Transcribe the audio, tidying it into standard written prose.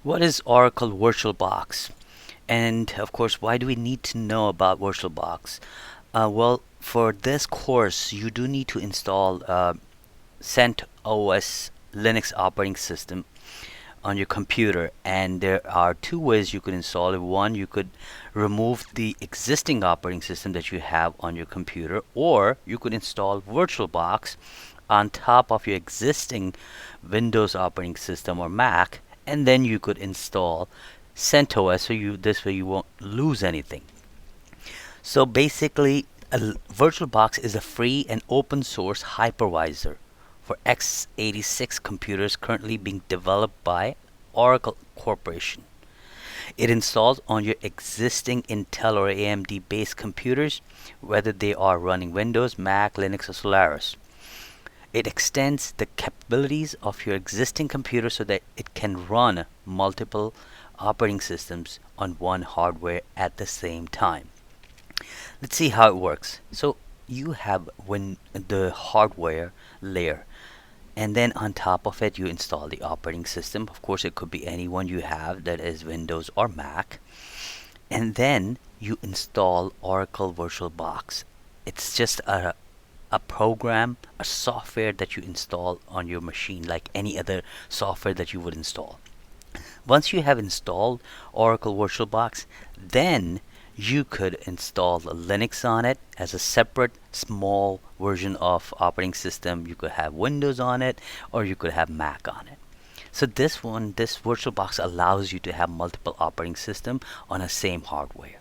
What is Oracle VirtualBox? And of course, why do we need to know about VirtualBox? Well, for this course, you do need to install CentOS Linux operating system on your computer, and there are two ways you could install it. One, you could remove the existing operating system that you have on your computer, or you could install VirtualBox on top of your existing Windows operating system or Mac, and then you could install CentOS, so this way you won't lose anything. So basically, VirtualBox is a free and open source hypervisor for x86 computers currently being developed by Oracle Corporation. It installs on your existing Intel or AMD based computers, whether they are running Windows, Mac, Linux, or Solaris. It extends the capabilities of your existing computer so that it can run multiple operating systems on one hardware at the same time. Let's see how it works. So you have the hardware layer, and then on top of it you install the operating system. Of course, it could be any one you have that is Windows or Mac, and then you install Oracle VirtualBox. It's just a program, a software that you install on your machine like any other software that you would install. Once you have installed Oracle VirtualBox, then you could install Linux on it as a separate small version of operating system. You could have Windows on it, or you could have Mac on it. So this VirtualBox allows you to have multiple operating system on a same hardware.